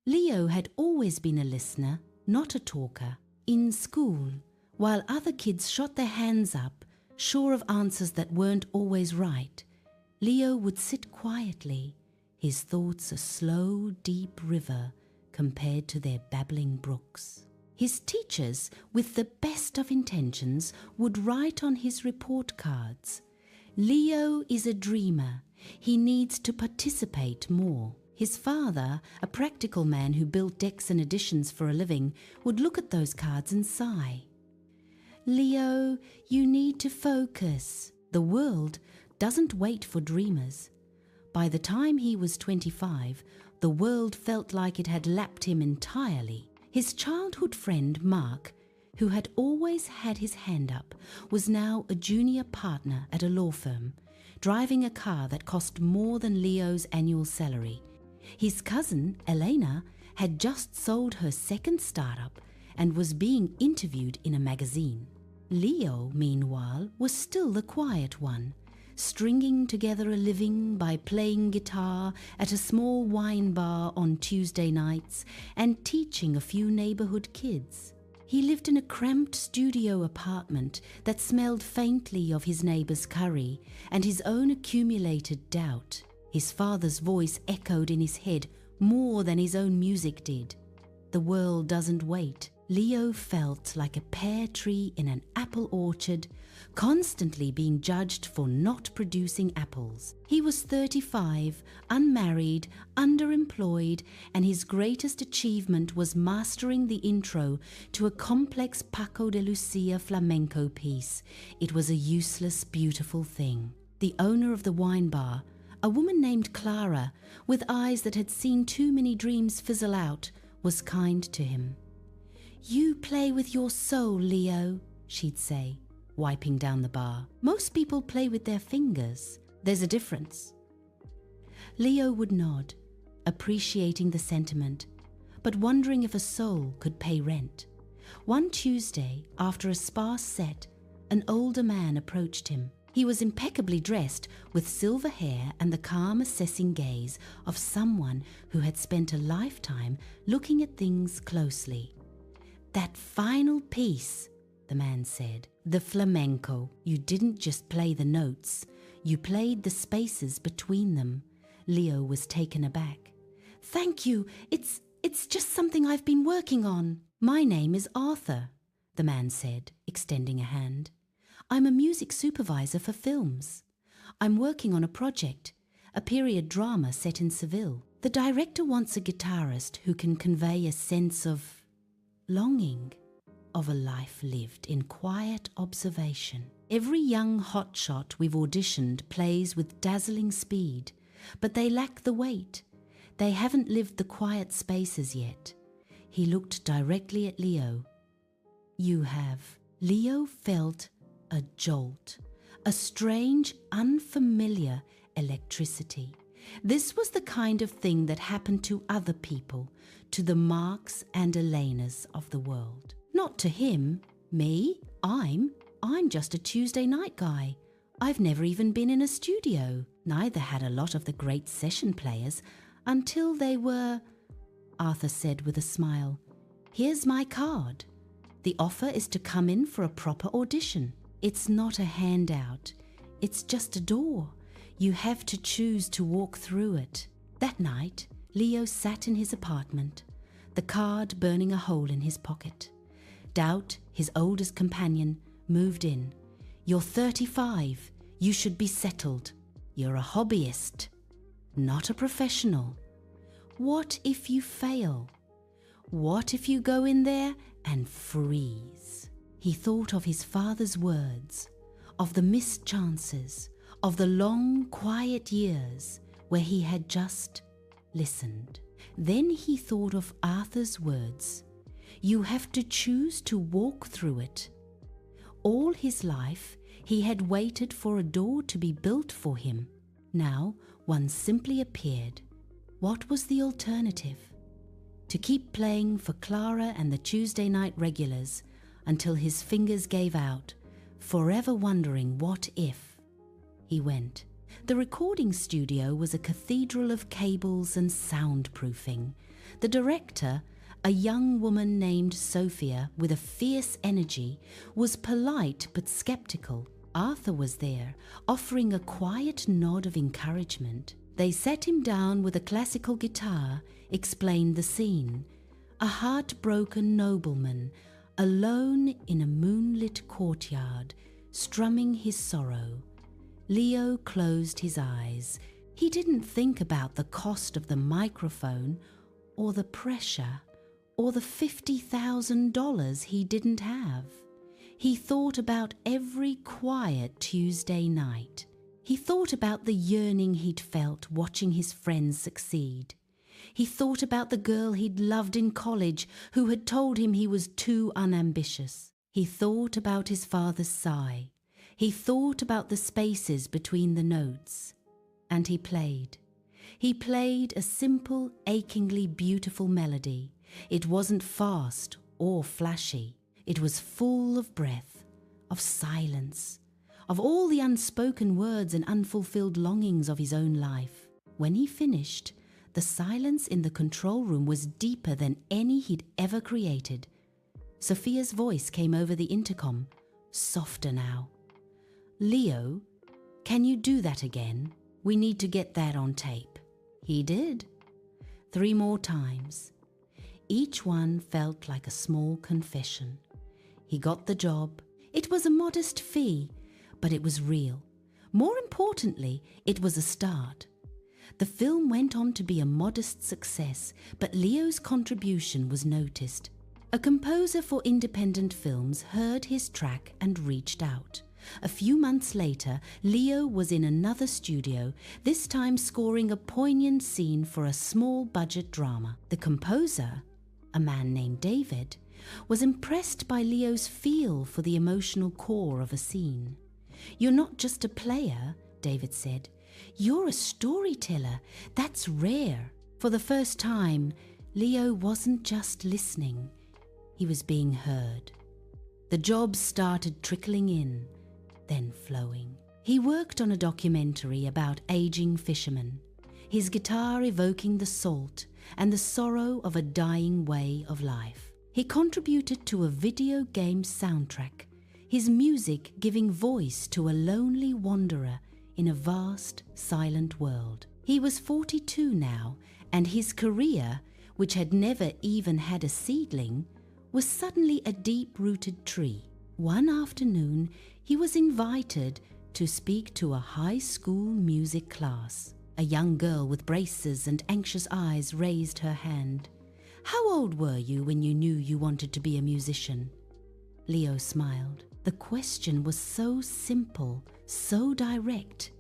Leo had always been a listener, not a talker. In school, while other kids shot their hands up, sure of answers that weren't always right, Leo would sit quietly, his thoughts a slow, deep river compared to their babbling brooks. His teachers, with the best of intentions, would write on his report cards, "Leo is a dreamer. He needs to participate more." His father, a practical man who built decks and additions for a living, would look at those cards and sigh. "Leo, you need to focus. The world doesn't wait for dreamers." By the time he was 25, the world felt like it had lapped him entirely. His childhood friend, Mark, who had always had his hand up, was now a junior partner at a law firm, driving a car that cost more than Leo's annual salary. His cousin, Elena, had just sold her second startup and was being interviewed in a magazine. Leo, meanwhile, was still the quiet one, stringing together a living by playing guitar at a small wine bar on Tuesday nights and teaching a few neighborhood kids. He lived in a cramped studio apartment that smelled faintly of his neighbor's curry and his own accumulated doubt. His father's voice echoed in his head more than his own music did. The world doesn't wait. Leo felt like a pear tree in an apple orchard, constantly being judged for not producing apples. He was 35, unmarried, underemployed, and his greatest achievement was mastering the intro to a complex Paco de Lucia flamenco piece. It was a useless, beautiful thing. The owner of the wine bar, a woman named Clara, with eyes that had seen too many dreams fizzle out, was kind to him. "You play with your soul, Leo," she'd say, wiping down the bar. "Most people play with their fingers. There's a difference." Leo would nod, appreciating the sentiment, but wondering if a soul could pay rent. One Tuesday, after a sparse set, an older man approached him. He was impeccably dressed, with silver hair and the calm, assessing gaze of someone who had spent a lifetime looking at things closely. "That final piece," the man said, "the flamenco. You didn't just play the notes, you played the spaces between them." Leo was taken aback. "Thank you. It's just something I've been working on." "My name is Arthur," the man said, extending a hand. "I'm a music supervisor for films. I'm working on a project, a period drama set in Seville. The director wants a guitarist who can convey a sense of longing, of a life lived in quiet observation. Every young hotshot we've auditioned plays with dazzling speed, but they lack the weight. They haven't lived the quiet spaces yet." He looked directly at Leo. "You have." Leo felt a jolt, a strange, unfamiliar electricity. This was the kind of thing that happened to other people, to the Marks and Elenas of the world. Not to him. Me? I'm just a Tuesday night guy. I've never even been in a studio. Neither had a lot of the great session players until they were, Arthur said with a smile. "Here's my card. The offer is to come in for a proper audition. It's not a handout. It's just a door. You have to choose to walk through it." That night, Leo sat in his apartment, the card burning a hole in his pocket. Doubt, his oldest companion, moved in. "You're 35. You should be settled. You're a hobbyist, not a professional. What if you fail? What if you go in there and freeze?" He thought of his father's words, of the missed chances, of the long, quiet years where he had just listened. Then he thought of Arthur's words, "You have to choose to walk through it." All his life, he had waited for a door to be built for him. Now, one simply appeared. What was the alternative? To keep playing for Clara and the Tuesday night regulars until his fingers gave out, forever wondering what if. He went. The recording studio was a cathedral of cables and soundproofing. The director, a young woman named Sophia with a fierce energy, was polite but skeptical. Arthur was there, offering a quiet nod of encouragement. They sat him down with a classical guitar, explained the scene. A heartbroken nobleman, alone in a moonlit courtyard, strumming his sorrow. Leo closed his eyes. He didn't think about the cost of the microphone, or the pressure, or the $50,000 he didn't have. He thought about every quiet Tuesday night. He thought about the yearning he'd felt watching his friends succeed. He thought about the girl he'd loved in college who had told him he was too unambitious. He thought about his father's sigh. He thought about the spaces between the notes. And he played. He played a simple, achingly beautiful melody. It wasn't fast or flashy. It was full of breath, of silence, of all the unspoken words and unfulfilled longings of his own life. When he finished, the silence in the control room was deeper than any he'd ever created. Sophia's voice came over the intercom, softer now. "Leo, can you do that again? We need to get that on tape." He did. 3 more times. Each one felt like a small confession. He got the job. It was a modest fee, but it was real. More importantly, it was a start. The film went on to be a modest success, but Leo's contribution was noticed. A composer for independent films heard his track and reached out. A few months later, Leo was in another studio, this time scoring a poignant scene for a small-budget drama. The composer, a man named David, was impressed by Leo's feel for the emotional core of a scene. "You're not just a player," David said. "You're a storyteller. That's rare." For the first time, Leo wasn't just listening. He was being heard. The jobs started trickling in, then flowing. He worked on a documentary about aging fishermen, his guitar evoking the salt and the sorrow of a dying way of life. He contributed to a video game soundtrack, his music giving voice to a lonely wanderer in a vast, silent world. He was 42 now, and his career, which had never even had a seedling, was suddenly a deep-rooted tree. One afternoon, he was invited to speak to a high school music class. A young girl with braces and anxious eyes raised her hand. "How old were you when you knew you wanted to be a musician?" Leo smiled. The question was so simple, so direct.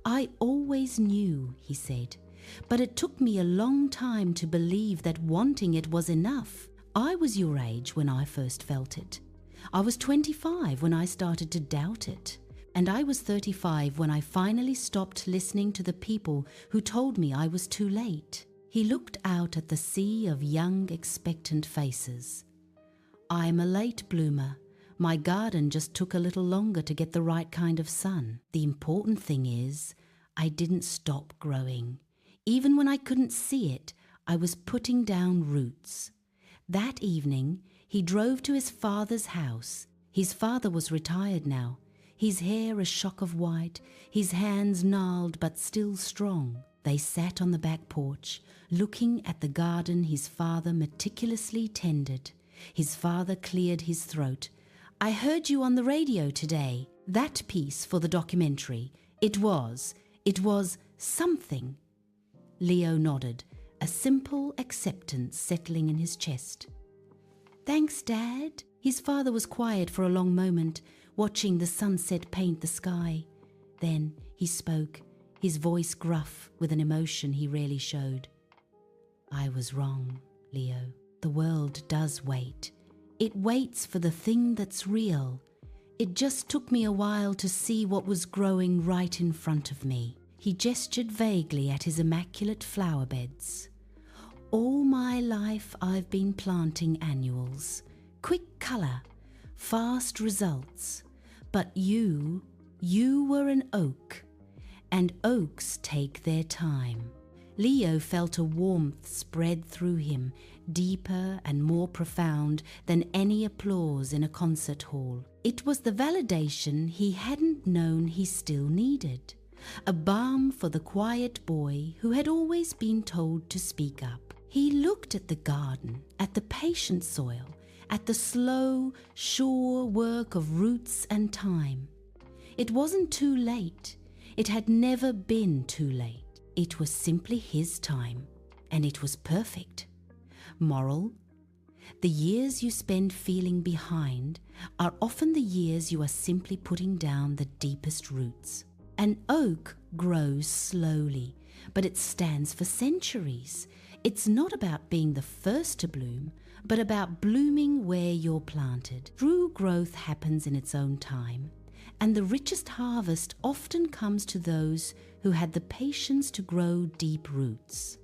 "I always knew," he said, "but it took me a long time to believe that wanting it was enough. I was your age when I first felt it. I was 25 when I started to doubt it. And I was 35 when I finally stopped listening to the people who told me I was too late." He looked out at the sea of young, expectant faces. "I'm a late bloomer. My garden just took a little longer to get the right kind of sun. The important thing is, I didn't stop growing. Even when I couldn't see it, I was putting down roots." That evening, he drove to his father's house. His father was retired now, his hair a shock of white, his hands gnarled but still strong. They sat on the back porch, looking at the garden his father meticulously tended. His father cleared his throat. "I heard you on the radio today. That piece for the documentary. It was something." Leo nodded, a simple acceptance settling in his chest. "Thanks, Dad." His father was quiet for a long moment, watching the sunset paint the sky. Then he spoke, his voice gruff with an emotion he rarely showed. "I was wrong, Leo. The world does wait. It waits for the thing that's real. It just took me a while to see what was growing right in front of me." He gestured vaguely at his immaculate flower beds. "All my life I've been planting annuals. Quick colour, fast results. But you were an oak, and oaks take their time. Leo felt a warmth spread through him, deeper and more profound than any applause in a concert hall. It was the validation he hadn't known he still needed, a balm for the quiet boy who had always been told to speak up. He looked at the garden, at the patient soil, at the slow, sure work of roots and time. It wasn't too late. It had never been too late. It was simply his time, and it was perfect. Moral: the years you spend feeling behind are often the years you are simply putting down the deepest roots. An oak grows slowly, but it stands for centuries. It's not about being the first to bloom, but about blooming where you're planted. True growth happens in its own time, and the richest harvest often comes to those who had the patience to grow deep roots.